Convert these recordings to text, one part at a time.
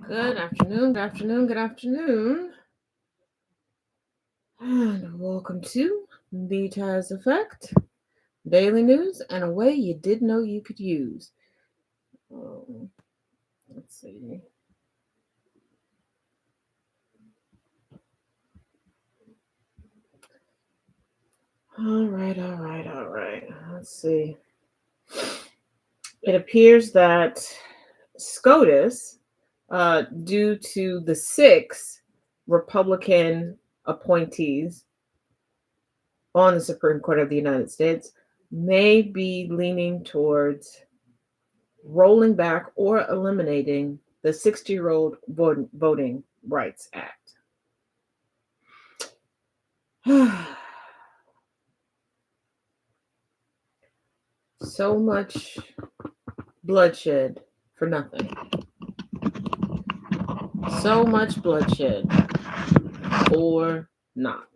Good afternoon, good afternoon, good afternoon. And welcome to the Taz Effect, daily news and a way you didn't know you could use. Um, let's see. All right. Let's see. It appears that SCOTUS, due to the six Republican appointees on the Supreme Court of the United States, may be leaning towards rolling back or eliminating the 60-year-old Voting Rights Act. So much bloodshed for nothing. So much bloodshed or not.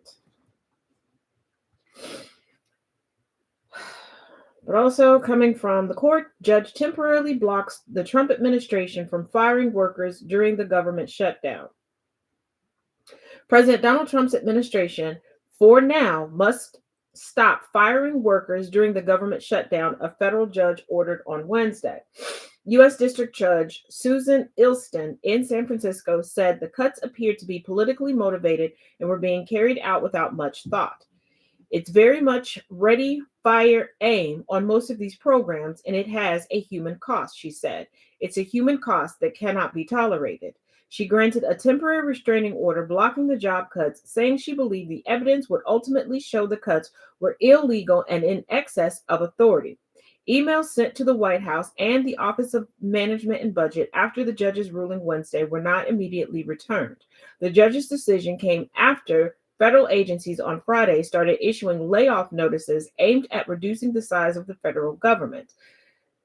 But also coming from the court, judge temporarily blocks the Trump administration from firing workers during the government shutdown. President Donald Trump's administration, for now, must stop firing workers during the government shutdown, a federal judge ordered on Wednesday. U.S. District Judge Susan Ilston in San Francisco said the cuts appeared to be politically motivated and were being carried out without much thought. It's very much ready, fire, aim on most of these programs, and it has a human cost, she said. It's a human cost that cannot be tolerated. She granted a temporary restraining order blocking the job cuts, saying she believed the evidence would ultimately show the cuts were illegal and in excess of authority. Emails sent to the White House and the Office of Management and Budget after the judge's ruling Wednesday were not immediately returned. The judge's decision came after federal agencies on Friday started issuing layoff notices aimed at reducing the size of the federal government.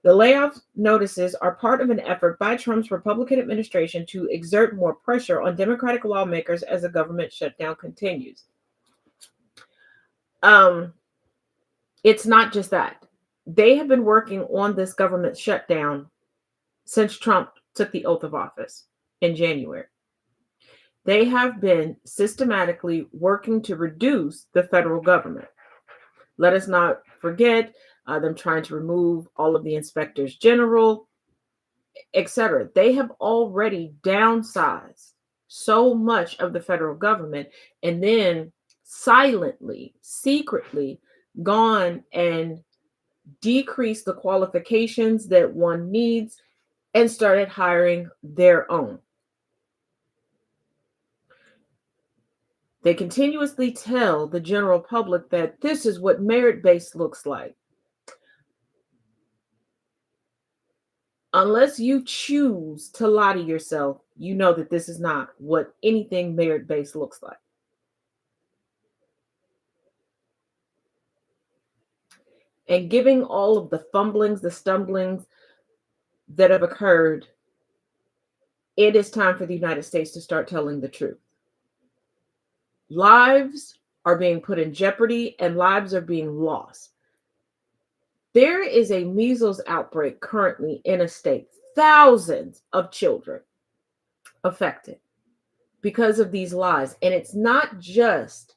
The layoff notices are part of an effort by Trump's Republican administration to exert more pressure on Democratic lawmakers as the government shutdown continues. It's not just that. They have been working on this government shutdown since Trump took the oath of office in January. They have been systematically working to reduce the federal government. Let us not forget them trying to remove all of the inspectors general, etc. They have already downsized so much of the federal government and then silently, secretly gone and decreased the qualifications that one needs and started hiring their own. They continuously tell the general public that this is what merit-based looks like. Unless you choose to lie to yourself, you know that this is not what anything merit-based looks like. And giving all of the fumblings, the stumblings that have occurred, it is time for the United States to start telling the truth. Lives are being put in jeopardy and lives are being lost. There is a measles outbreak currently in a state. Thousands of children affected because of these lies. And it's not just,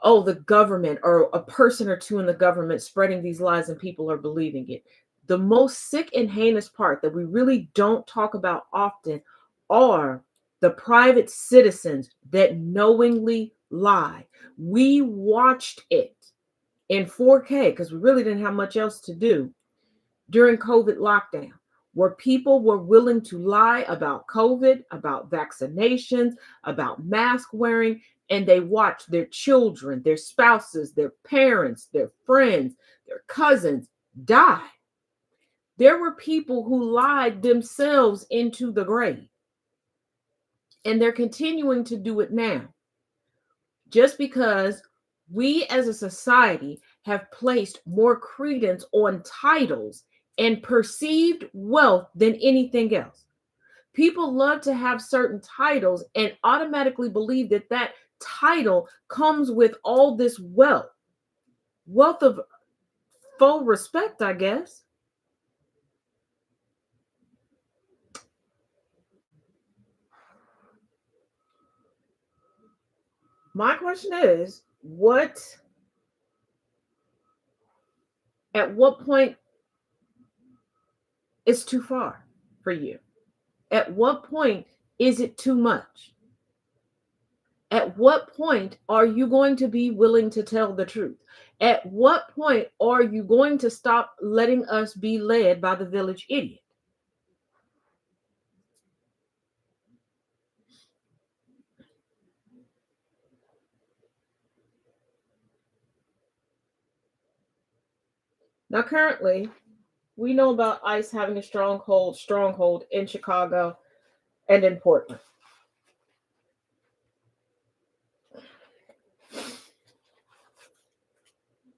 the government or a person or two in the government spreading these lies and people are believing it. The most sick and heinous part that we really don't talk about often are the private citizens that knowingly lie. We watched it in 4K because we really didn't have much else to do during COVID lockdown, where people were willing to lie about COVID, about vaccinations, about mask wearing, and they watched their children, their spouses, their parents, their friends, their cousins die. There were people who lied themselves into the grave, and they're continuing to do it now. Just because we as a society have placed more credence on titles and perceived wealth than anything else. People love to have certain titles and automatically believe that that title comes with all this wealth of faux respect, I guess. My question is, at what point is too far for you? At what point is it too much? At what point are you going to be willing to tell the truth? At what point are you going to stop letting us be led by the village idiot? Now, currently, we know about ICE having a stronghold in Chicago and in Portland.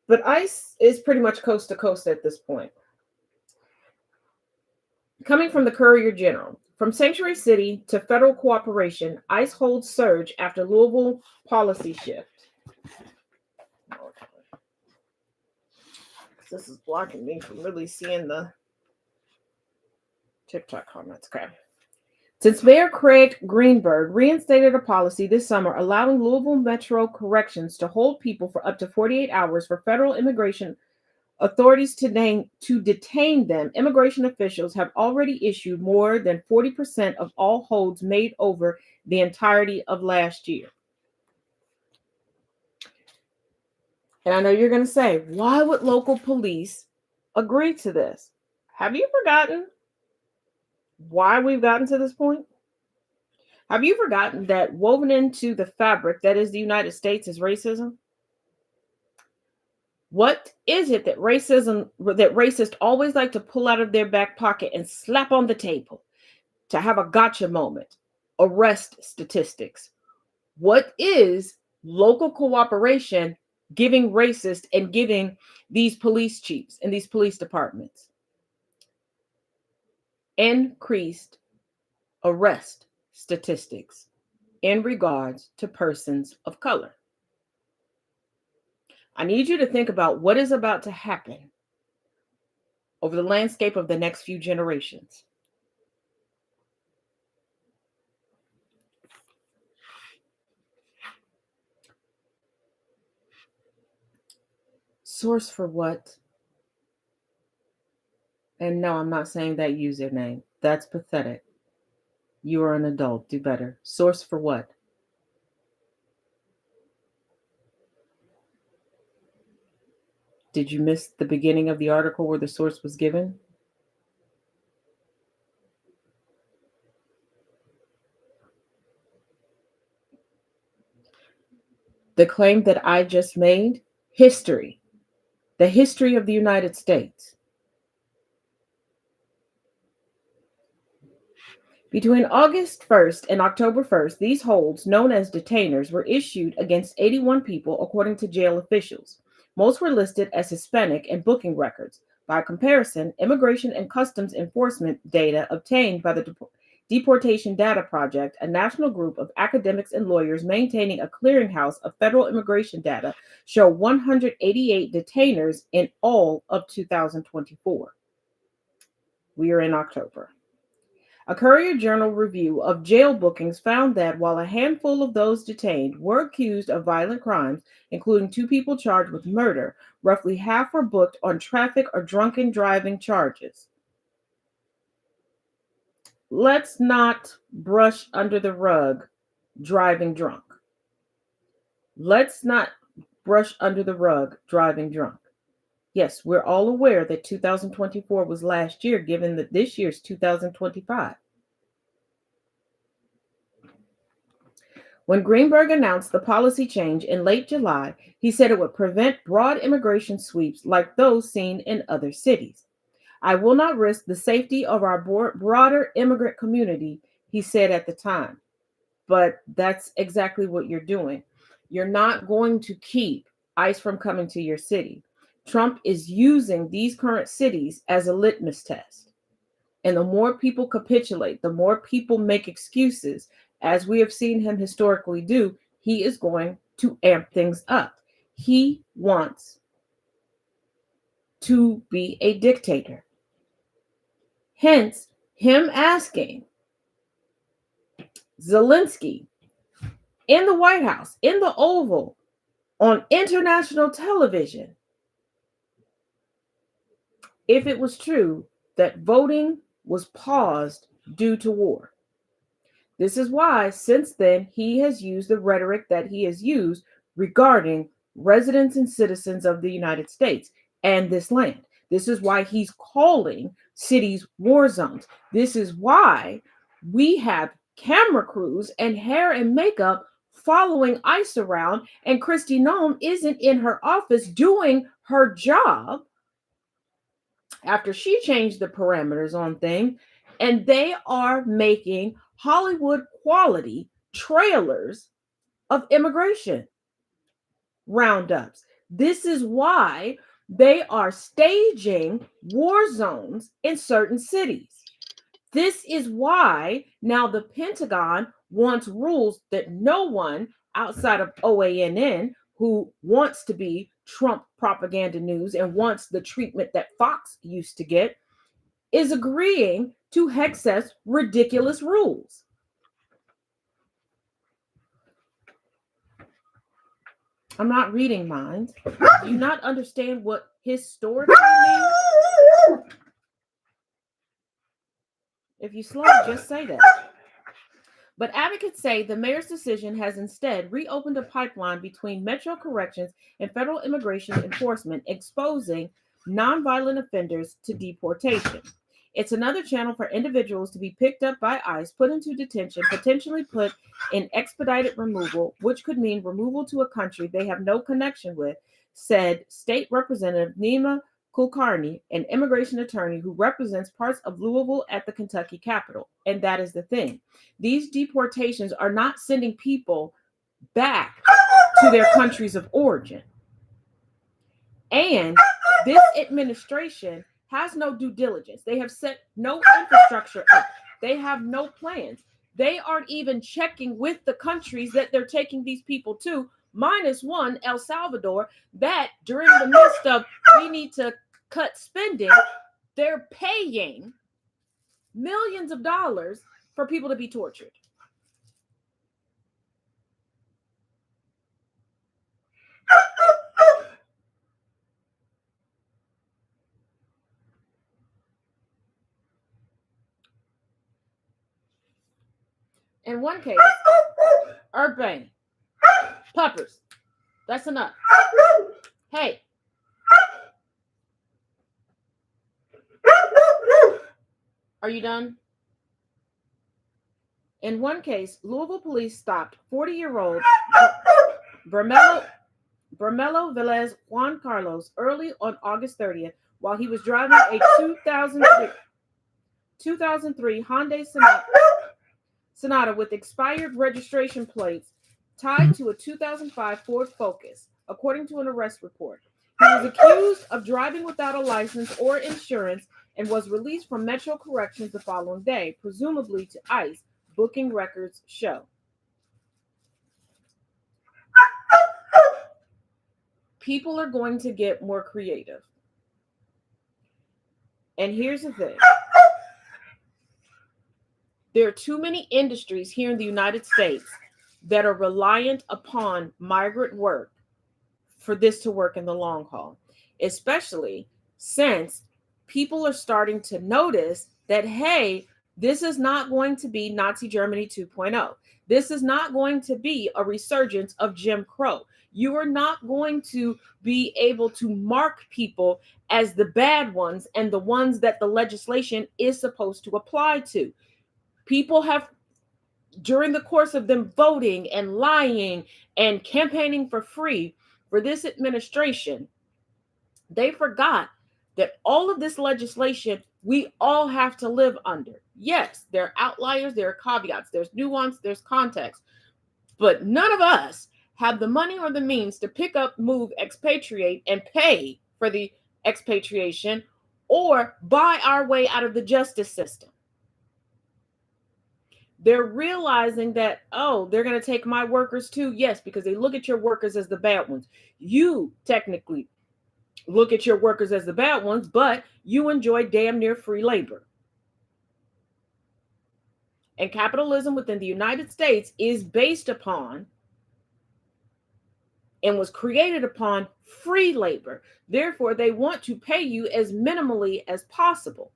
But ICE is pretty much coast to coast at this point. Coming from the Courier General, from sanctuary city to federal cooperation, ICE holds surge after Louisville policy shift. This is blocking me from really seeing the TikTok comments. Okay. Since Mayor Craig Greenberg reinstated a policy this summer allowing Louisville Metro Corrections to hold people for up to 48 hours for federal immigration authorities to detain them, immigration officials have already issued more than 40% of all holds made over the entirety of last year. And I know you're going to say, why would local police agree to this? Have you forgotten why we've gotten to this point? Have you forgotten that woven into the fabric that is the United States is racism? What is it that racists always like to pull out of their back pocket and slap on the table to have a gotcha moment? Arrest statistics. What is local cooperation giving racists and giving these police chiefs and these police departments? Increased arrest statistics in regards to persons of color. I need you to think about what is about to happen over the landscape of the next few generations. Source for what? And no, I'm not saying that username. That's pathetic. You are an adult. Do better. Source for what? Did you miss the beginning of the article where the source was given? The claim that I just made, history, the history of the United States. Between August 1st and October 1st, these holds, known as detainers, were issued against 81 people, according to jail officials. Most were listed as Hispanic in booking records. By comparison, Immigration and Customs Enforcement data obtained by the Deportation Data Project, a national group of academics and lawyers maintaining a clearinghouse of federal immigration data, show 188 detainers in all of 2024. We are in October. A Courier Journal review of jail bookings found that while a handful of those detained were accused of violent crimes, including 2 people charged with murder, roughly half were booked on traffic or drunken driving charges. Let's not brush under the rug driving drunk. Let's not brush under the rug driving drunk. Yes, we're all aware that 2024 was last year, given that this year's 2025. When Greenberg announced the policy change in late July, he said it would prevent broad immigration sweeps like those seen in other cities. I will not risk the safety of our broader immigrant community, he said at the time. But that's exactly what you're doing. You're not going to keep ICE from coming to your city. Trump is using these current cities as a litmus test. And the more people capitulate, the more people make excuses, as we have seen him historically do, he is going to amp things up. He wants to be a dictator. Hence, him asking Zelensky in the White House, in the Oval, on international television, if it was true that voting was paused due to war. This is why, since then, he has used the rhetoric that he has used regarding residents and citizens of the United States and this land. This is why he's calling cities war zones. This is why we have camera crews and hair and makeup following ICE around, and Kristi Noem isn't in her office doing her job after she changed the parameters on things, and they are making Hollywood quality trailers of immigration roundups. This is why they are staging war zones in certain cities. This is why now the Pentagon wants rules that no one outside of OANN, who wants to be Trump propaganda news and wants the treatment that Fox used to get, is agreeing to Hex's ridiculous rules. I'm not reading minds. Do you not understand what historically means? If you slow, just say that. But advocates say the mayor's decision has instead reopened a pipeline between Metro Corrections and federal immigration enforcement, exposing nonviolent offenders to deportation. It's another channel for individuals to be picked up by ICE, put into detention, potentially put in expedited removal, which could mean removal to a country they have no connection with, said State Representative Nima Kulkarni, an immigration attorney who represents parts of Louisville at the Kentucky Capitol. And that is the thing. These deportations are not sending people back to their countries of origin. And this administration has no due diligence. They have set no infrastructure up. They have no plans. They aren't even checking with the countries that they're taking these people to, minus one, El Salvador, that during the midst of we need to cut spending, they're paying millions of dollars for people to be tortured. In one case, Urbane, puppers, that's enough. Hey. Are you done? In one case, Louisville police stopped 40-year-old Vermelo Velez Juan Carlos early on August 30th while he was driving a 2003 Hyundai Sonata with expired registration plates tied to a 2005 Ford Focus, according to an arrest report. He was accused of driving without a license or insurance and was released from Metro Corrections the following day, presumably to ICE, booking records show. People are going to get more creative. And here's the thing. There are too many industries here in the United States that are reliant upon migrant work for this to work in the long haul, especially since people are starting to notice that, hey, this is not going to be Nazi Germany 2.0. This is not going to be a resurgence of Jim Crow. You are not going to be able to mark people as the bad ones and the ones that the legislation is supposed to apply to. People have, during the course of them voting and lying and campaigning for free for this administration, they forgot that all of this legislation we all have to live under. Yes, there are outliers, there are caveats, there's nuance, there's context, but none of us have the money or the means to pick up, move, expatriate, and pay for the expatriation or buy our way out of the justice system. They're realizing that, oh, they're going to take my workers too. Yes, because they look at your workers as the bad ones. You technically look at your workers as the bad ones, but you enjoy damn near free labor. And capitalism within the United States is based upon and was created upon free labor. Therefore, they want to pay you as minimally as possible.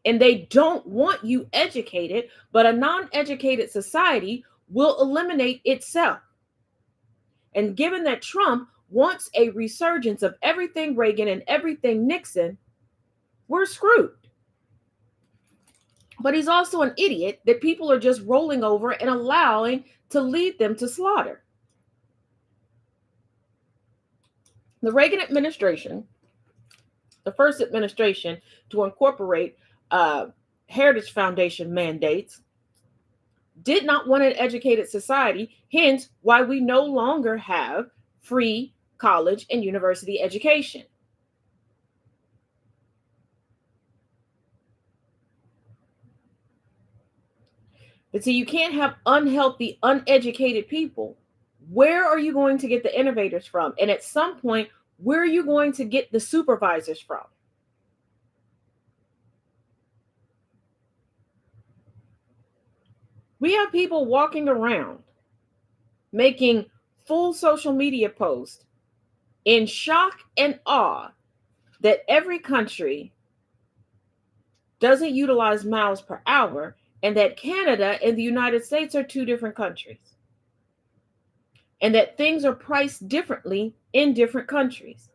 And they don't want you educated, but a non-educated society will eliminate itself. And given that Trump wants a resurgence of everything Reagan and everything Nixon, we're screwed. But he's also an idiot that people are just rolling over and allowing to lead them to slaughter. The Reagan administration, the first administration to incorporate Heritage Foundation mandates, did not want an educated society, hence why we no longer have free college and university education. But see, you can't have unhealthy, uneducated people. Where are you going to get the innovators from? And at some point, where are you going to get the supervisors from? We have people walking around making full social media posts in shock and awe that every country doesn't utilize miles per hour and that Canada and the United States are two different countries and that things are priced differently in different countries.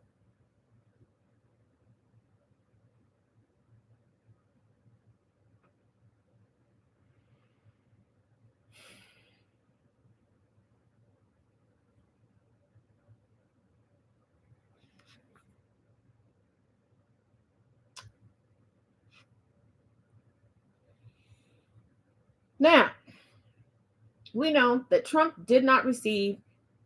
Now, we know that Trump did not receive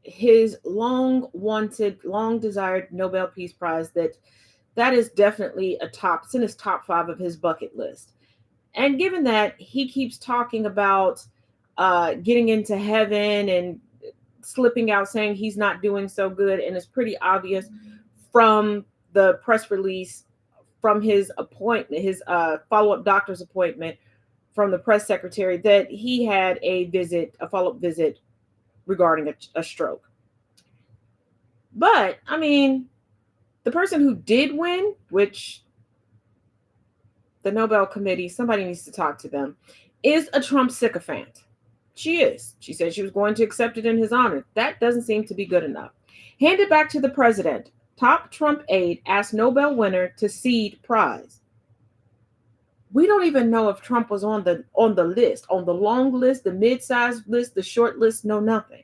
his long wanted, long desired Nobel Peace Prize. That is definitely it's in his top 5 of his bucket list. And given that he keeps talking about getting into heaven and slipping out saying he's not doing so good, and it's pretty obvious from the press release from his appointment, his follow-up doctor's appointment from the press secretary, that he had a follow-up visit regarding a stroke. But I mean, the person who did win, which the Nobel Committee, somebody needs to talk to them, is a Trump sycophant. She is. She said she was going to accept it in his honor. That doesn't seem to be good enough. Hand it back to the president. Top Trump aide asked Nobel winner to cede prize. We don't even know if Trump was on the list, on the long list, the mid-sized list, the short list, no nothing.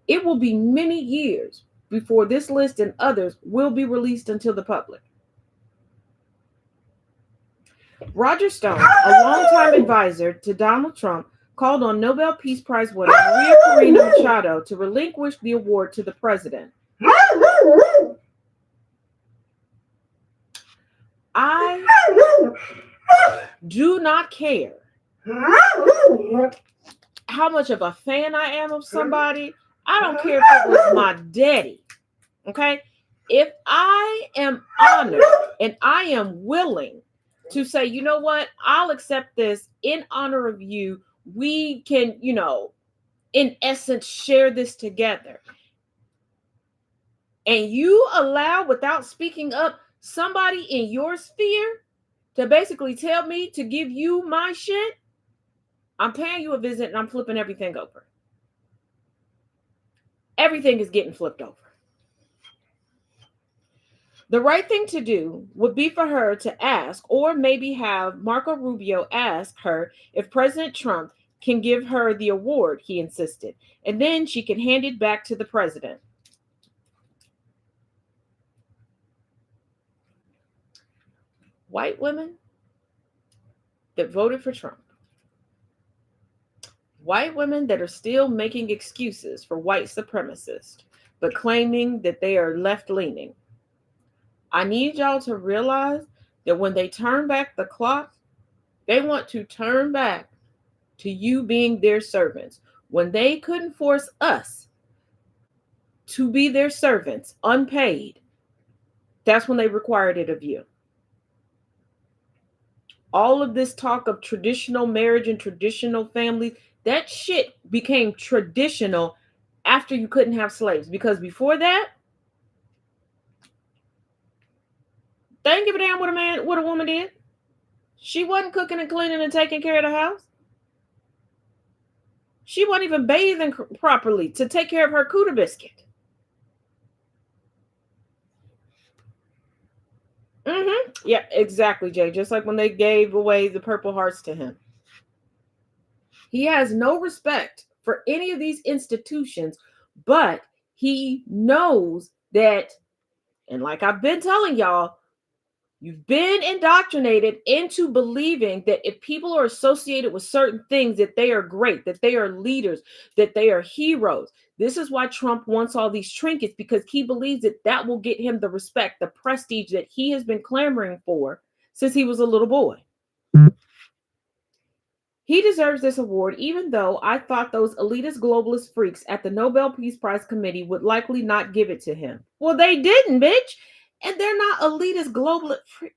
It will be many years before this list and others will be released unto the public. Roger Stone, a longtime advisor to Donald Trump, called on Nobel Peace Prize winner Maria Corina Machado to relinquish the award to the president. I do not care how much of a fan I am of somebody. I don't care if it was my daddy. Okay? If I am honored and I am willing to say, you know what, I'll accept this in honor of you. We can, in essence, share this together. And you allow, without speaking up, somebody in your sphere to basically tell me to give you my shit, I'm paying you a visit and I'm flipping everything over. Everything is getting flipped over. The right thing to do would be for her to ask, or maybe have Marco Rubio ask her if President Trump can give her the award, he insisted, and then she can hand it back to the president. White women that voted for Trump. White women that are still making excuses for white supremacists, but claiming that they are left-leaning. I need y'all to realize that when they turn back the clock, they want to turn back to you being their servants. When they couldn't force us to be their servants unpaid, that's when they required it of you. All of this talk of traditional marriage and traditional family, that shit became traditional after you couldn't have slaves. Because before that, they didn't give a damn what a woman did. She wasn't cooking and cleaning and taking care of the house. She wasn't even bathing properly to take care of her cooter biscuit. Yeah, exactly, Jay. Just like when they gave away the Purple Hearts to him. He has no respect for any of these institutions, but he knows that, and like I've been telling y'all, you've been indoctrinated into believing that if people are associated with certain things, that they are great, that they are leaders, that they are heroes. This is why Trump wants all these trinkets, because he believes that that will get him the respect, the prestige that he has been clamoring for since he was a little boy. He deserves this award, even though I thought those elitist globalist freaks at the Nobel Peace Prize Committee would likely not give it to him. Well, they didn't, bitch. And they're not elitist globalist freaks.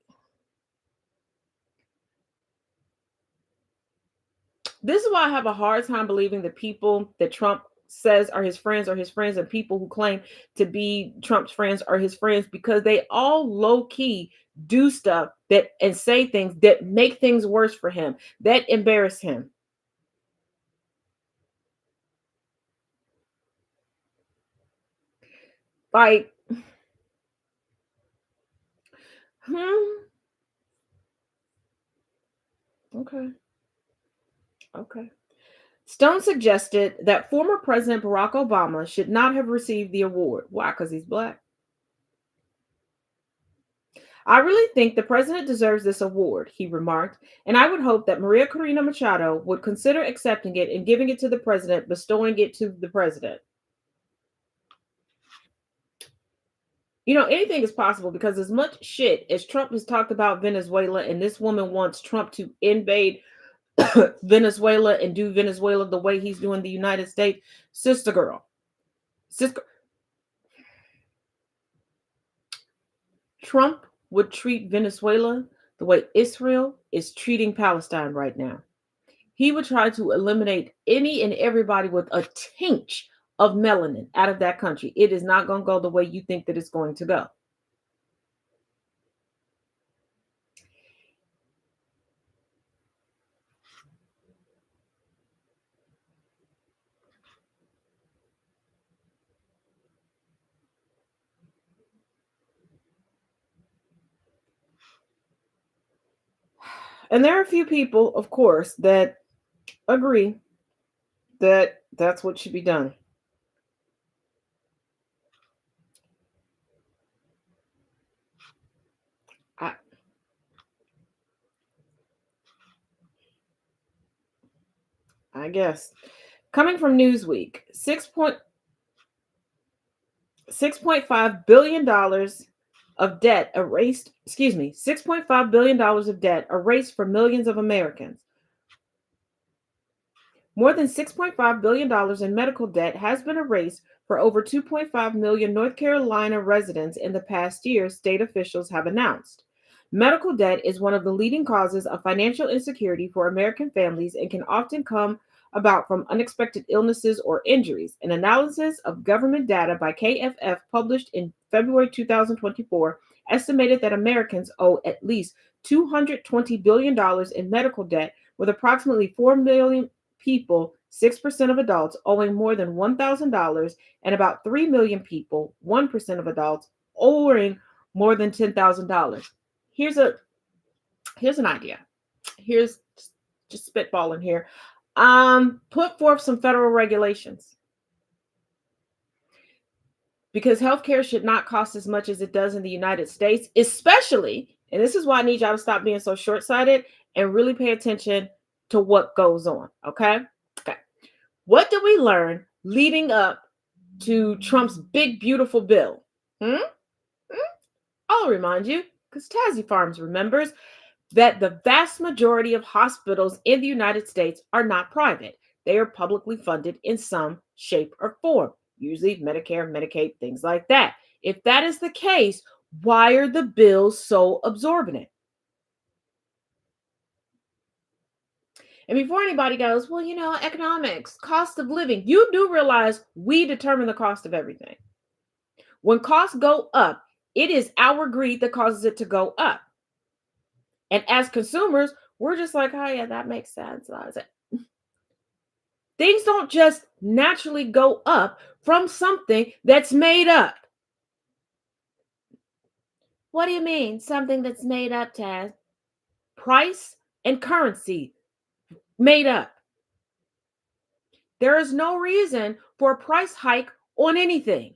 This is why I have a hard time believing the people that Trump says are his friends, and people who claim to be Trump's friends are his friends, because they all low key do stuff that and say things that make things worse for him, that embarrass him. Like, hmm, okay, okay. Stone suggested that former President Barack Obama should not have received the award. Why? Because he's black. I really think the president deserves this award, he remarked, and I would hope that Maria Corina Machado would consider accepting it and giving it to the president, bestowing it to the president. You know, anything is possible, because as much shit as Trump has talked about Venezuela, and this woman wants Trump to invade Venezuela and do Venezuela the way he's doing the United States, sister girl. Sister Trump would treat Venezuela the way Israel is treating Palestine right now. He would try to eliminate any and everybody with a tinge of melanin out of that country. It is not going to go the way you think that it's going to go. And there are a few people, of course, that agree that that's what should be done. I, I guess. Coming from Newsweek, 6.5 billion dollars of debt erased, excuse me, 6.5 billion dollars of debt erased for millions of Americans. More than $6.5 billion in medical debt has been erased for over 2.5 million North Carolina residents in the past year, state officials have announced. Medical debt is one of the leading causes of financial insecurity for American families and can often come about from unexpected illnesses or injuries. An analysis of government data by KFF published in February 2024 estimated that Americans owe at least $220 billion in medical debt, with approximately 4 million people, 6% of adults, owing more than $1,000, and about 3 million people, 1% of adults, owing more than $10,000. Here's a here's an idea. Here's just spitballing here. Put forth some federal regulations, because healthcare should not cost as much as it does in the United States, especially, and this is why I need y'all to stop being so short-sighted and really pay attention to what goes on. Okay. What did we learn leading up to Trump's big, beautiful bill? Hmm? I'll remind you, because Tazzy Farms remembers, that the vast majority of hospitals in the United States are not private. They are publicly funded in some shape or form, usually Medicare, Medicaid, things like that. If that is the case, why are the bills so absorbent? And before anybody goes, well, economics, cost of living, you do realize we determine the cost of everything. When costs go up, it is our greed that causes it to go up. And as consumers, we're just like, oh, yeah, that makes sense. Things don't just naturally go up from something that's made up. What do you mean, something that's made up, Taz? Price and currency made up. There is no reason for a price hike on anything.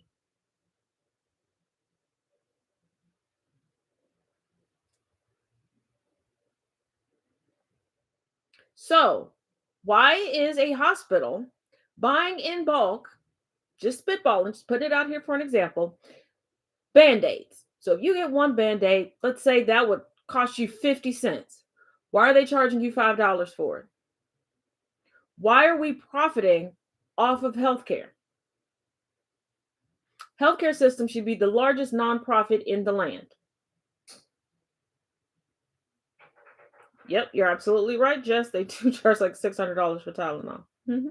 So, why is a hospital buying in bulk, just spitballing, just put it out here for an example, Band-Aids? So if you get one Band-Aid, let's say that would cost you 50 cents. Why are they charging you $5 for it? Why are we profiting off of healthcare? Healthcare system should be the largest nonprofit in the land. Yep, you're absolutely right, Jess. They do charge like $600 for Tylenol. Mm-hmm.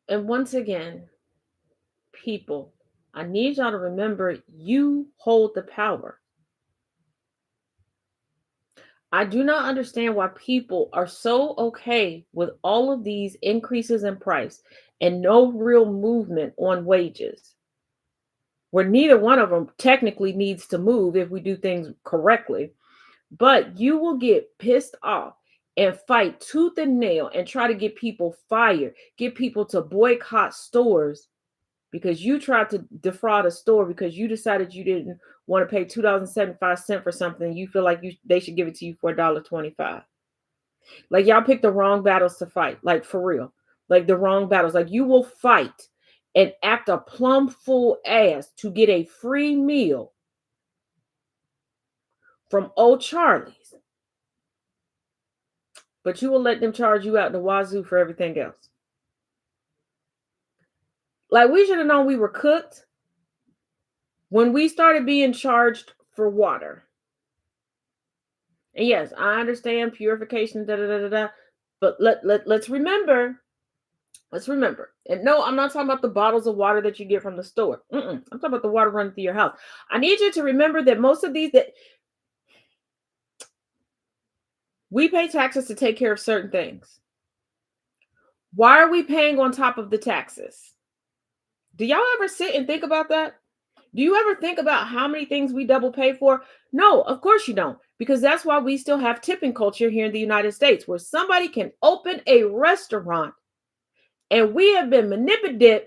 And once again, people, I need y'all to remember you hold the power. I do not understand why people are so okay with all of these increases in price and no real movement on wages, where neither one of them technically needs to move if we do things correctly. But you will get pissed off and fight tooth and nail and try to get people fired, get people to boycott stores because you tried to defraud a store because you decided you didn't want to pay $2.75 for something. You feel like they should give it to you for $1.25. Like y'all picked the wrong battles to fight, like for real. Like the wrong battles. Like you will fight and act a plumb full ass to get a free meal from old Charlie's, but you will let them charge you out the wazoo for everything else. Like we should have known we were cooked when we started being charged for water. And yes, I understand purification, da da da da da. But let's remember. Let's remember. And no, I'm not talking about the bottles of water that you get from the store. I'm talking about the water running through your house. I need you to remember that most of these that we pay taxes to take care of certain things. Why are we paying on top of the taxes? Do y'all ever sit and think about that? Do you ever think about how many things we double pay for? No, of course you don't, because that's why we still have tipping culture here in the United States, where somebody can open a restaurant and we have been manipulated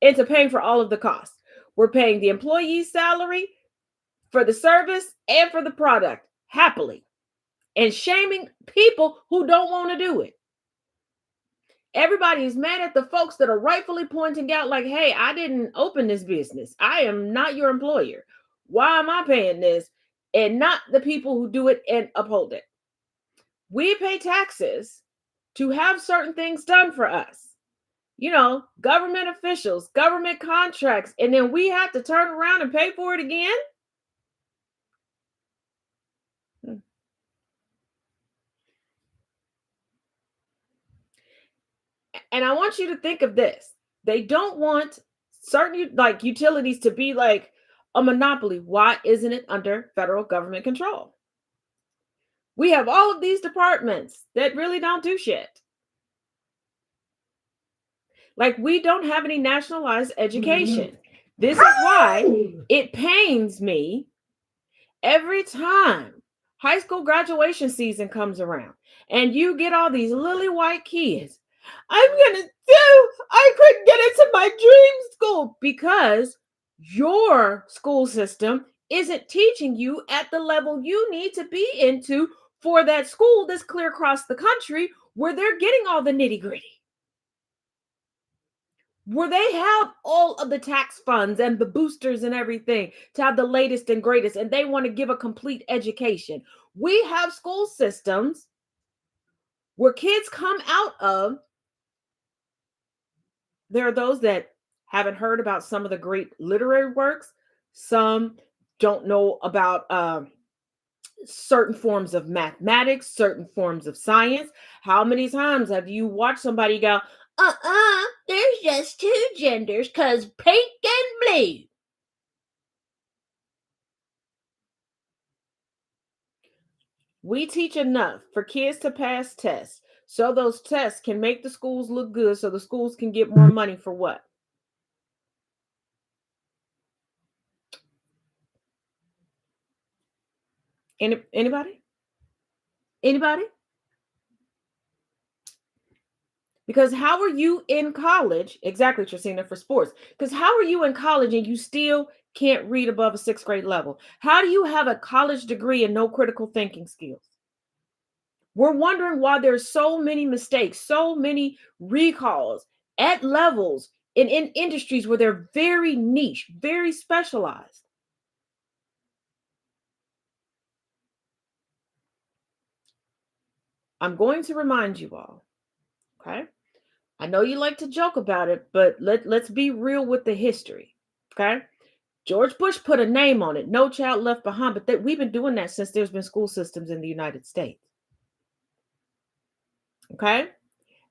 into paying for all of the costs. We're paying the employee's salary for the service and for the product happily and shaming people who don't want to do it. Everybody is mad at the folks that are rightfully pointing out, like, hey, I didn't open this business. I am not your employer. Why am I paying this? And not the people who do it and uphold it. We pay taxes to have certain things done for us. Government officials, government contracts, and then we have to turn around and pay for it again. And I want you to think of this. They don't want certain utilities to be like a monopoly. Why isn't it under federal government control? We have all of these departments that really don't do shit. Like we don't have any nationalized education. This is why it pains me every time high school graduation season comes around and you get all these lily white kids. I couldn't get into my dream school because your school system isn't teaching you at the level you need to be into for that school that's clear across the country where they're getting all the nitty gritty. where they have all of the tax funds and the boosters and everything to have the latest and greatest, and they want to give a complete education. We have school systems where kids come out of, there are those that haven't heard about some of the great literary works. Some don't know about certain forms of mathematics, certain forms of science. How many times have you watched somebody go, there's just two genders because pink and blue? We teach enough for kids to pass tests so those tests can make the schools look good so the schools can get more money for what? Anybody? Anybody? Because how are you in college? Exactly, Tracina, for sports. Because how are you in college and you still can't read above a sixth grade level? How do you have a college degree and no critical thinking skills? We're wondering why there's so many mistakes, so many recalls at levels in industries where they're very niche, very specialized. I'm going to remind you all, okay? I know you like to joke about it, but let's be real with the history, okay? George Bush put a name on it, No Child Left Behind, but we've been doing that since there's been school systems in the United States. Okay?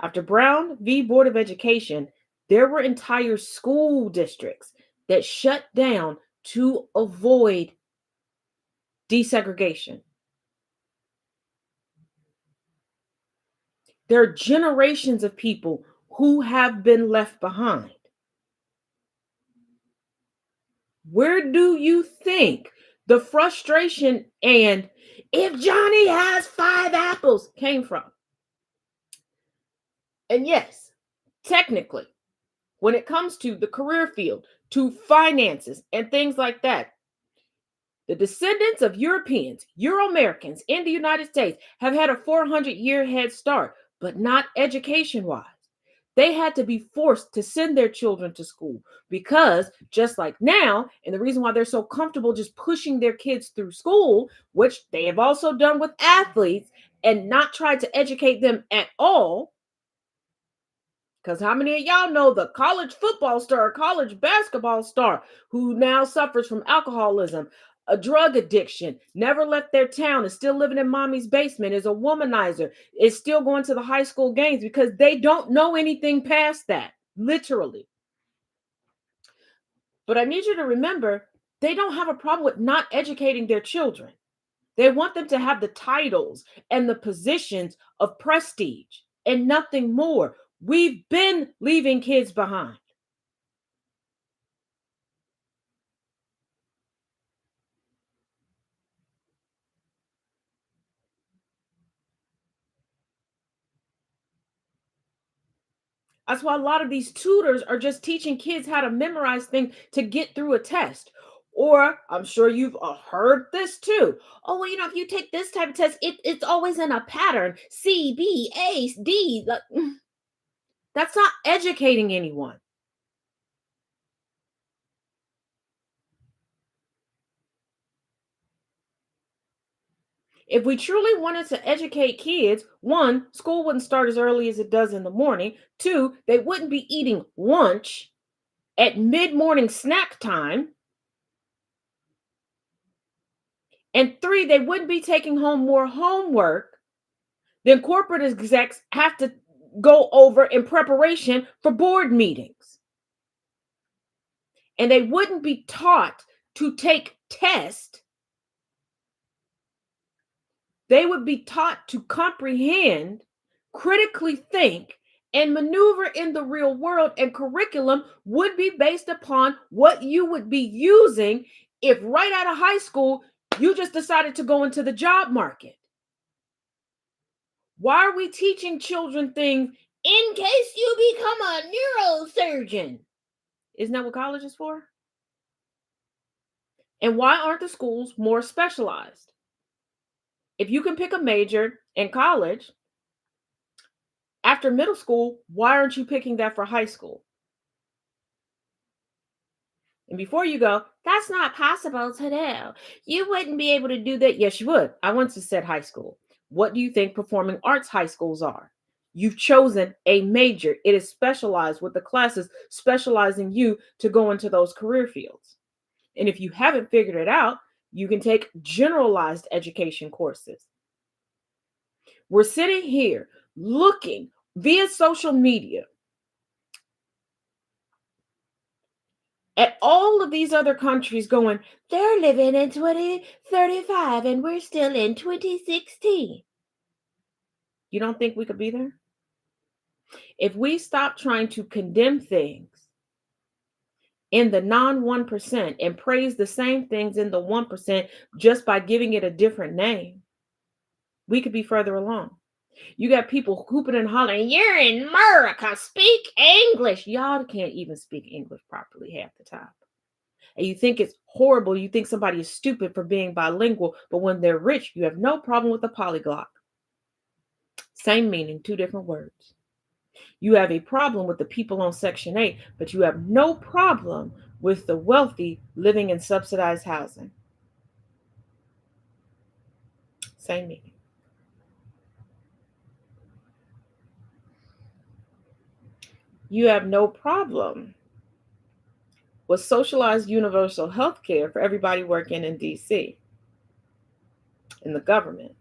After Brown v. Board of Education, there were entire school districts that shut down to avoid desegregation. There are generations of people who have been left behind. Where do you think the frustration and if Johnny has five apples came from? And yes, technically, when it comes to the career field, to finances and things like that, the descendants of Europeans, Euro Americans in the United States have had a 400-year head start, but not education wise. They had to be forced to send their children to school because, just like now, and the reason why they're so comfortable just pushing their kids through school, which they have also done with athletes and not tried to educate them at all, because how many of y'all know the college football star, college basketball star who now suffers from alcoholism, a drug addiction, never left their town, is still living in mommy's basement, is a womanizer, is still going to the high school games because they don't know anything past that, literally. But I need you to remember, they don't have a problem with not educating their children. They want them to have the titles and the positions of prestige and nothing more. We've been leaving kids behind. That's why a lot of these tutors are just teaching kids how to memorize things to get through a test. Or I'm sure you've heard this too. Oh, well, if you take this type of test, it's always in a pattern C, B, A, D. That's not educating anyone. If we truly wanted to educate kids, one, school wouldn't start as early as it does in the morning. Two, they wouldn't be eating lunch at mid morning snack time. And three, they wouldn't be taking home more homework than corporate execs have to go over in preparation for board meetings. And they wouldn't be taught to take tests. They would be taught to comprehend, critically think, and maneuver in the real world. And curriculum would be based upon what you would be using if right out of high school you just decided to go into the job market. Why are we teaching children things in case you become a neurosurgeon? Isn't that what college is for? And why aren't the schools more specialized? If you can pick a major in college after middle school, why aren't you picking that for high school? And before you go, that's not possible to do. You wouldn't be able to do that. Yes, you would. I went to said high school. What do you think performing arts high schools are? You've chosen a major. It is specialized with the classes specializing you to go into those career fields. And if you haven't figured it out, you can take generalized education courses. We're sitting here looking via social media at all of these other countries going, they're living in 2035 and we're still in 2016. You don't think we could be there? If we stop trying to condemn things in the non 1% and praise the same things in the 1% just by giving it a different name, we could be further along. You got people hooping and hollering, you're in America, speak English. Y'all can't even speak English properly half the time. And you think it's horrible. You think somebody is stupid for being bilingual, but when they're rich, you have no problem with a polyglot. Same meaning, two different words. You have a problem with the people on Section 8, but you have no problem with the wealthy living in subsidized housing. Same meaning. You have no problem with socialized universal health care for everybody working in DC, in the government.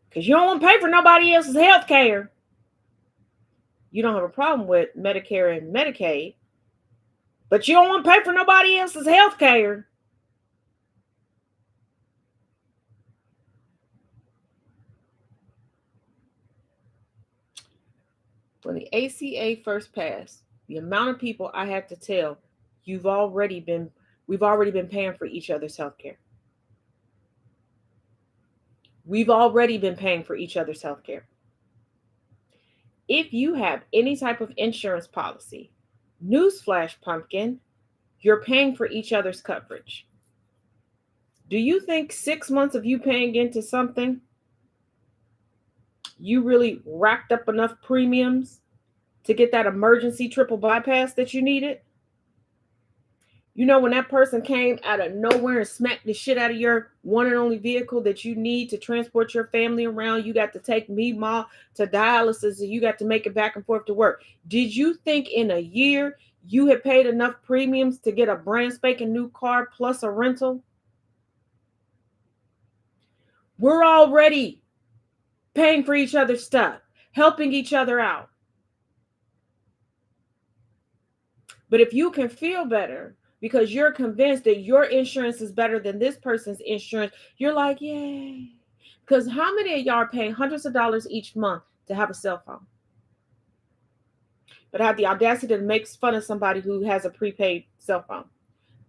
Because you don't want to pay for nobody else's health care. You don't have a problem with Medicare and Medicaid, but you don't want to pay for nobody else's health care. When the ACA first passed, the amount of people I had to tell, we've already been paying for each other's health care. We've already been paying for each other's health care. If you have any type of insurance policy, newsflash, pumpkin, you're paying for each other's coverage. Do you think 6 months of you paying into something, you really racked up enough premiums to get that emergency triple bypass that you needed? You know, when that person came out of nowhere and smacked the shit out of your one and only vehicle that you need to transport your family around, you got to take me, Ma, to dialysis, and you got to make it back and forth to work. Did you think in a year you had paid enough premiums to get a brand spanking new car plus a rental? We're already paying for each other's stuff, helping each other out. But if you can feel better because you're convinced that your insurance is better than this person's insurance, you're like, yay. Because how many of y'all are paying hundreds of dollars each month to have a cell phone? But have the audacity to make fun of somebody who has a prepaid cell phone.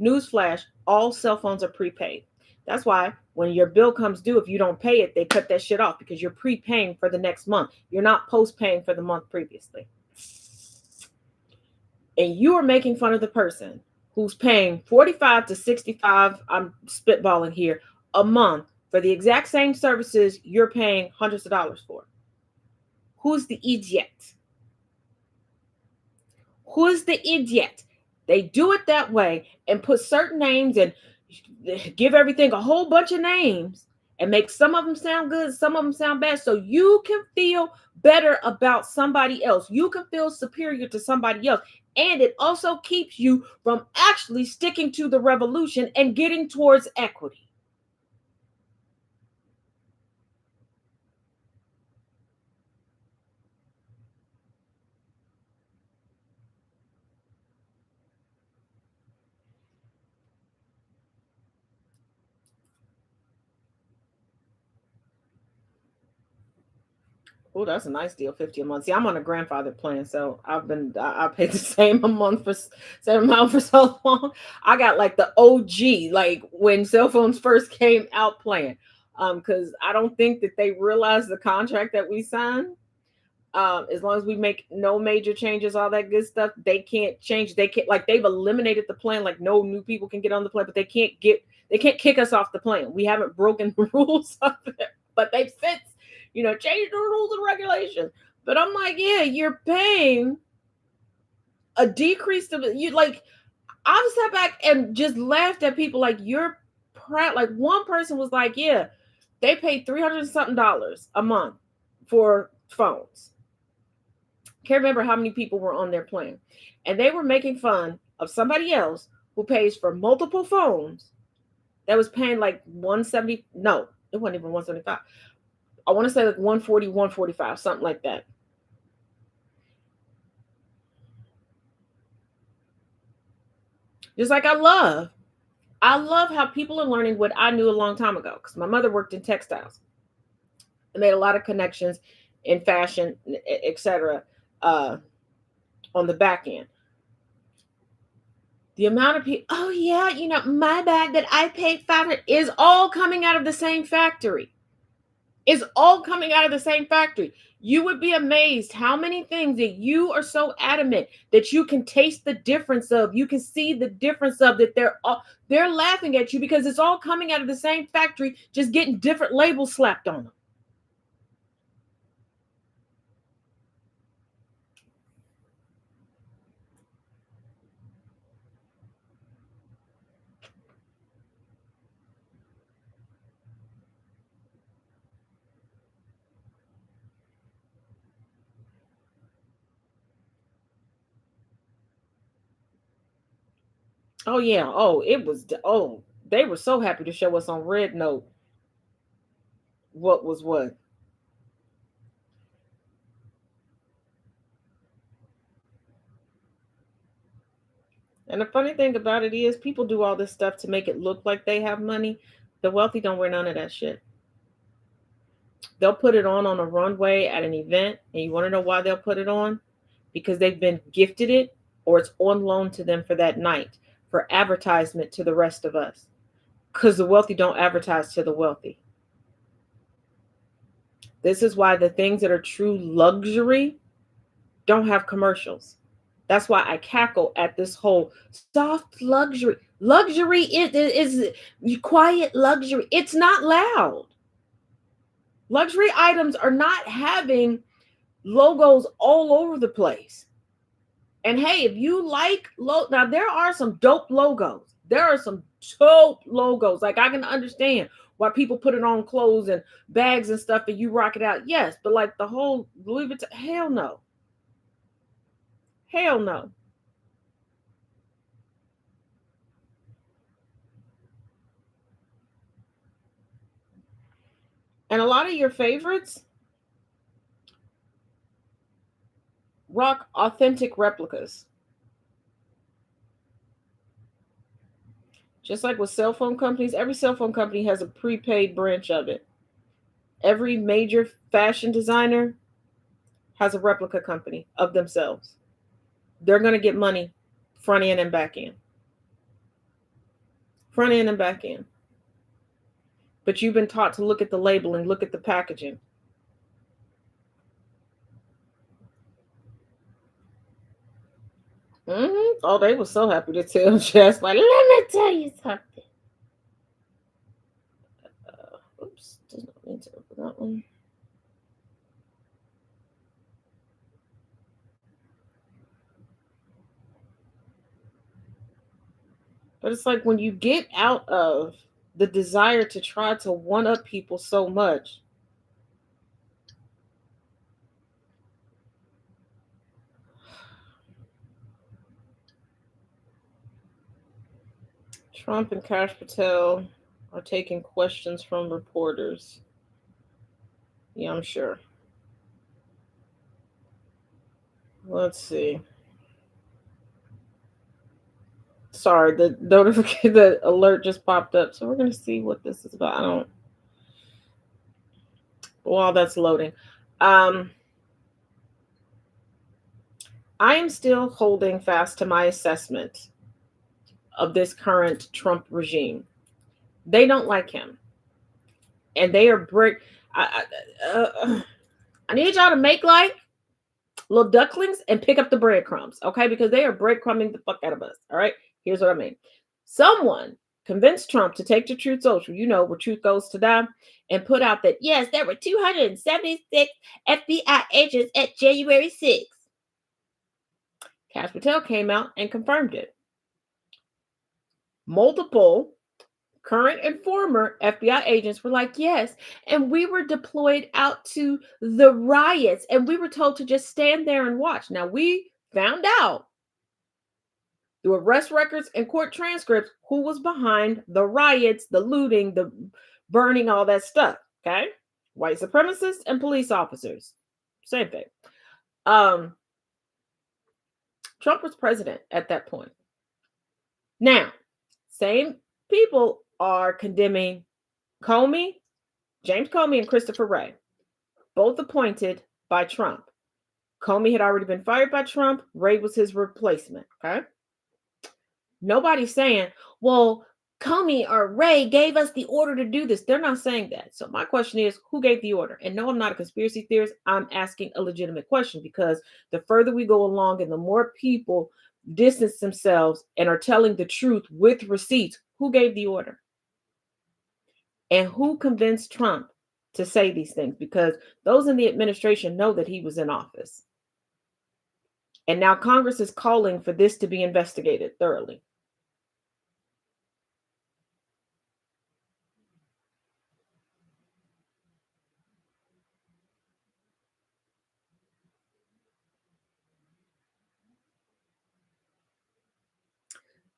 Newsflash, all cell phones are prepaid. That's why when your bill comes due, if you don't pay it, they cut that shit off because you're prepaying for the next month. You're not post-paying for the month previously. And you are making fun of the person who's paying 45 to 65, I'm spitballing here, a month for the exact same services you're paying hundreds of dollars for. Who's the idiot? Who's the idiot? They do it that way and put certain names and give everything a whole bunch of names and make some of them sound good, some of them sound bad, so you can feel better about somebody else. You can feel superior to somebody else. And it also keeps you from actually sticking to the revolution and getting towards equity. Oh, that's a nice deal, 50 a month. See, I'm on a grandfather plan, so I paid the same amount for so long. I got like the OG, like when cell phones first came out plan. Because I don't think that they realized the contract that we signed. As long as we make no major changes, all that good stuff, they can't change. They can't, like, they've eliminated the plan, like no new people can get on the plan, but they can't kick us off the plan. We haven't broken the rules of it, but they've since, changed the rules and regulations. But I'm like, yeah, you're paying a decrease to you. Like, I just sat back and just laughed at people like, you're proud. Like one person was like, yeah, they paid 300 something dollars a month for phones. Can't remember how many people were on their plan. And they were making fun of somebody else who pays for multiple phones that was paying like 170. No, it wasn't even 175. I want to say like 140, 145, something like that. Just like I love how people are learning what I knew a long time ago because my mother worked in textiles and made a lot of connections in fashion, etc. Uh, on the back end. The amount of people, oh yeah, my bag that I paid 500 is all coming out of the same factory. Is all coming out of the same factory. You would be amazed how many things that you are so adamant that you can taste the difference of, you can see the difference of, that they're laughing at you because it's all coming out of the same factory, just getting different labels slapped on them. Oh yeah. Oh, they were so happy to show us on Red Note what was what. And the funny thing about it is people do all this stuff to make it look like they have money. The wealthy don't wear none of that shit. They'll put it on a runway at an event, and you want to know why they'll put it on? Because they've been gifted it or it's on loan to them for that night for advertisement to the rest of us. Because the wealthy don't advertise to the wealthy. This is why the things that are true luxury don't have commercials. That's why I cackle at this whole soft luxury. Luxury is quiet luxury. It's not loud. Luxury items are not having logos all over the place. And hey, if you like now there are some dope logos. There are some dope logos. Like I can understand why people put it on clothes and bags and stuff and you rock it out. Yes, but like the whole Louis Vuitton, hell no. Hell no. And a lot of your favorites rock authentic replicas. Just like with cell phone companies, every cell phone company has a prepaid branch of it. Every major fashion designer has a replica company of themselves. They're going to get money front end and back end. Front end and back end. But you've been taught to look at the labeling, look at the packaging. Oh, they were so happy to tell Jess, like, let me tell you something. Oops, does not mean to open that one. But it's like when you get out of the desire to try to one up people so much. Trump and Kash Patel are taking questions from reporters. Yeah, I'm sure. Let's see. Sorry, the notification, the alert just popped up. So we're gonna see what this is about. I don't. While that's loading, um, I am still holding fast to my assessment of this current Trump regime. They don't like him, and they are break. I need y'all to make like little ducklings and pick up the breadcrumbs, okay? Because they are breadcrumbing the fuck out of us. All right. Here's what I mean. Someone convinced Trump to take to Truth Social, where truth goes to die, and put out that yes, there were 276 FBI agents at January 6th. Kash Patel came out and confirmed it. Multiple current and former FBI agents were like, yes, and we were deployed out to the riots and we were told to just stand there and watch. Now, we found out through arrest records and court transcripts who was behind the riots, the looting, the burning, all that stuff. Okay. White supremacists and police officers. Same thing. Um, Trump was president at that point. Now, same people are condemning Comey, James Comey, and Christopher Wray, both appointed by Trump. Comey had already been fired by Trump. Wray was his replacement. Okay. Nobody's saying, well, Comey or Wray gave us the order to do this. They're not saying that. So my question is, who gave the order? And no, I'm not a conspiracy theorist. I'm asking a legitimate question because the further we go along and the more people distance themselves and are telling the truth with receipts, who gave the order? And who convinced Trump to say these things? Because those in the administration know that he was in office. And now Congress is calling for this to be investigated thoroughly.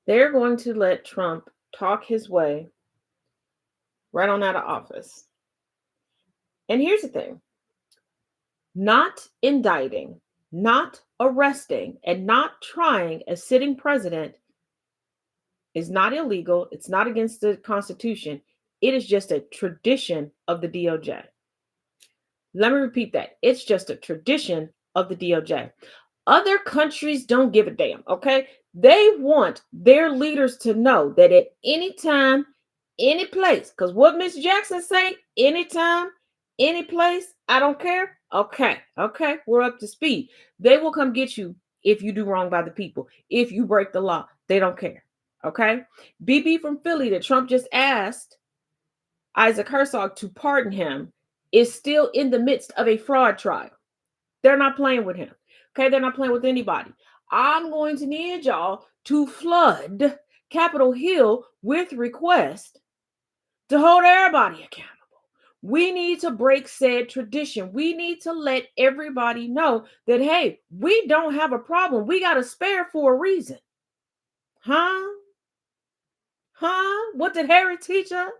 They're going to let Trump talk his way right on out of office. And here's the thing, not indicting, not arresting, and not trying a sitting president is not illegal. It's not against the Constitution. It is just a tradition of the DOJ. Let me repeat that. It's just a tradition of the DOJ. Other countries don't give a damn, okay? They want their leaders to know that at any time, any place, because what Miss Jackson say, anytime, any place, I don't care. Okay, we're up to speed. They will come get you if you do wrong by the people. If you break the law, they don't care. Okay? BB from Philly that Trump just asked Isaac Herzog to pardon him is still in the midst of a fraud trial. They're not playing with him. Okay, they're not playing with anybody. I'm going to need y'all to flood Capitol Hill with requests to hold everybody accountable. We need to break said tradition. We need to let everybody know that, hey, we don't have a problem. We got a spare for a reason. Huh? What did Harry teach us?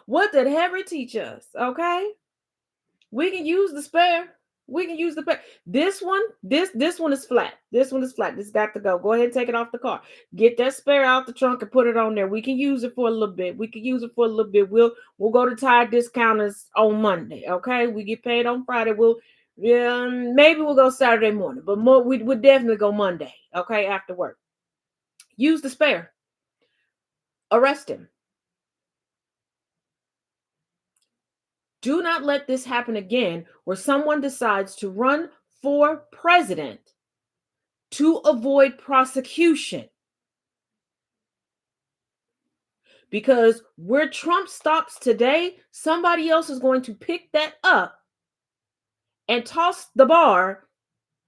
What did Harry teach us? Okay? We can use the spare. We can use the spare. This one is flat. This one is flat. This got to go. Go ahead and take it off the car. Get that spare out the trunk and put it on there. We can use it for a little bit. We'll go to tire discounters on Monday. Okay. We get paid on Friday. Maybe we'll go Saturday morning, but more we would definitely go Monday. Okay, after work. Use the spare. Arrest him. Do not let this happen again where someone decides to run for president to avoid prosecution. Because where Trump stops today, somebody else is going to pick that up and toss the bar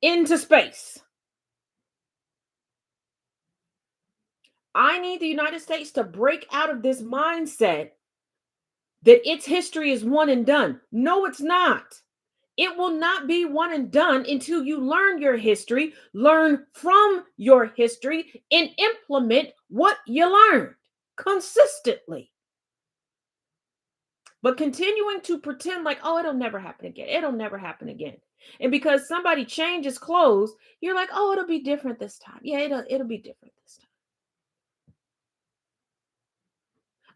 into space. I need the United States to break out of this mindset that its history is one and done. No, it's not. It will not be one and done until you learn your history, learn from your history, and implement what you learned consistently. But continuing to pretend like, oh, it'll never happen again. It'll never happen again. And because somebody changes clothes, you're like, oh, it'll be different this time. Yeah, it'll be different this time.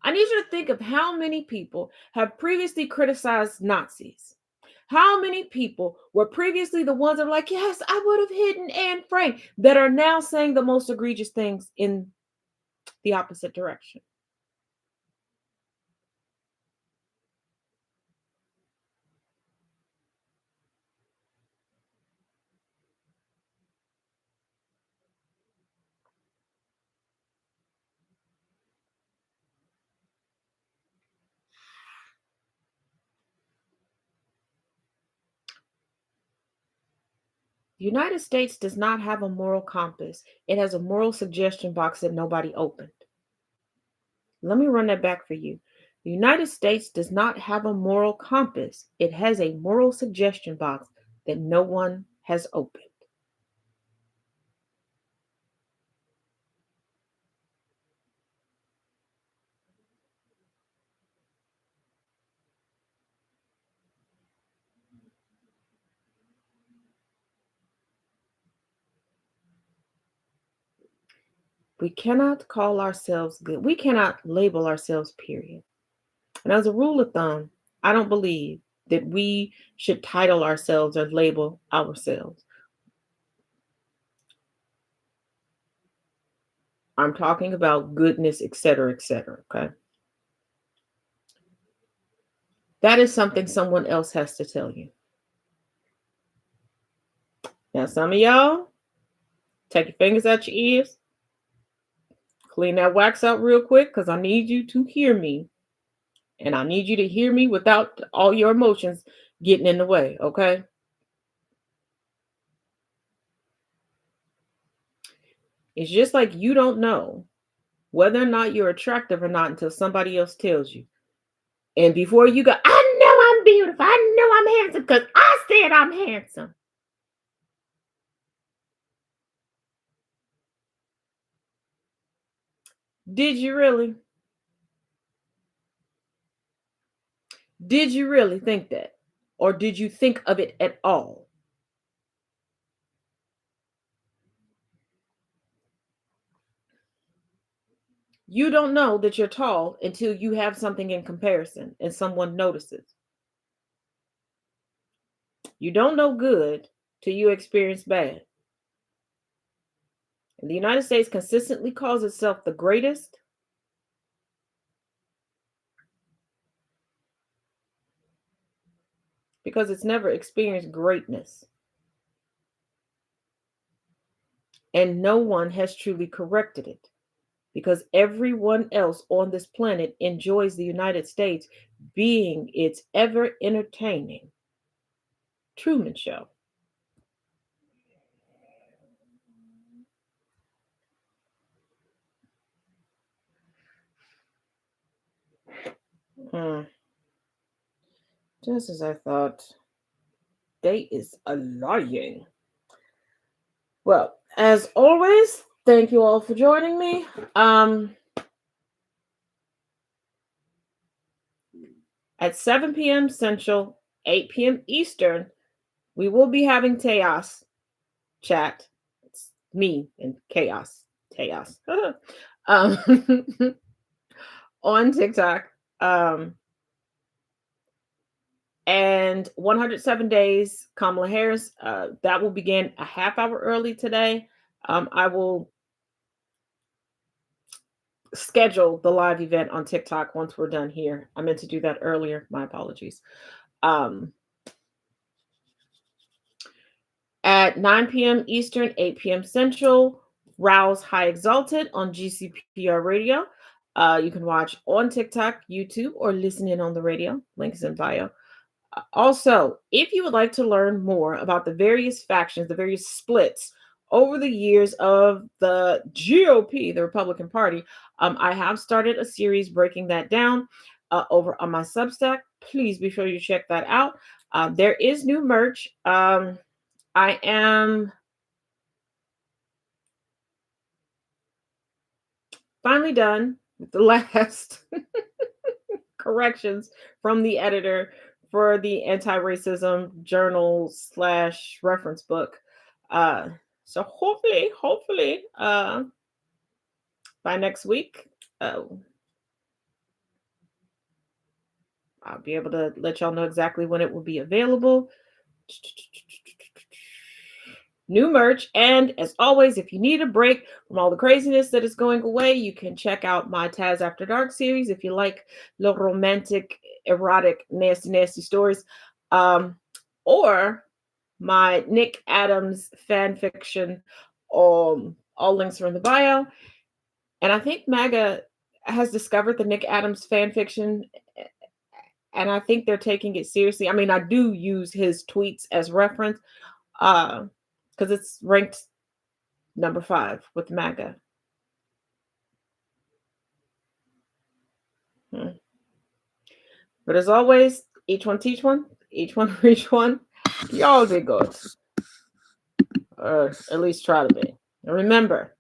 I need you to think of how many people have previously criticized Nazis. How many people were previously the ones that are like, yes, I would have hidden Anne Frank, that are now saying the most egregious things in the opposite direction? The United States does not have a moral compass. It has a moral suggestion box that nobody opened. Let me run that back for you. The United States does not have a moral compass. It has a moral suggestion box that no one has opened. We cannot call ourselves good. We cannot label ourselves, period. And as a rule of thumb, I don't believe that we should title ourselves or label ourselves. I'm talking about goodness, etc., etc. Okay. That is something someone else has to tell you. Now, some of y'all, take your fingers out your ears, clean that wax out real quick because I need you to hear me. And I need you to hear me without all your emotions getting in the way, okay? It's just like you don't know whether or not you're attractive or not until somebody else tells you. And before you go, I know I'm beautiful. I know I'm handsome because I said I'm handsome. Did you really? Did you really think that? Or did you think of it at all? You don't know that you're tall until you have something in comparison and someone notices. You don't know good till you experience bad. And the United States consistently calls itself the greatest because it's never experienced greatness. And no one has truly corrected it because everyone else on this planet enjoys the United States being its ever entertaining Truman Show. Hmm. Just as I thought, they is a lying. Well, as always, thank you all for joining me. At 7 p.m. Central, 8 p.m. Eastern, we will be having Chaos chat. It's me and Chaos. Chaos. um, on TikTok. Um, and 107 Days, Kamala Harris. That will begin a half hour early today. I will schedule the live event on TikTok once we're done here. I meant to do that earlier. My apologies. Um, at 9 p.m. Eastern, 8 p.m. Central, Rouse High Exalted on GCPR Radio. You can watch on TikTok, YouTube, or listen in on the radio. Links in bio. Also, if you would like to learn more about the various factions, the various splits over the years of the GOP, the Republican Party, I have started a series breaking that down over on my Substack. Please be sure you check that out. There is new merch. I am finally done with the last corrections from the editor for the anti-racism journal slash reference book. Uh, so hopefully, by next week, uh, I'll be able to let y'all know exactly when it will be available. New merch. And as always, if you need a break from all the craziness that is going away, you can check out my Taz After Dark series if you like little romantic, erotic, nasty stories. Or my Nick Adams fan fiction. All links are in the bio. And I think MAGA has discovered the Nick Adams fan fiction, and I think they're taking it seriously. I mean, I do use his tweets as reference because it's ranked number 5 with MAGA. Hmm. But as always, each one teach one, each one reach one. Y'all be good. Or at least try to be. And remember,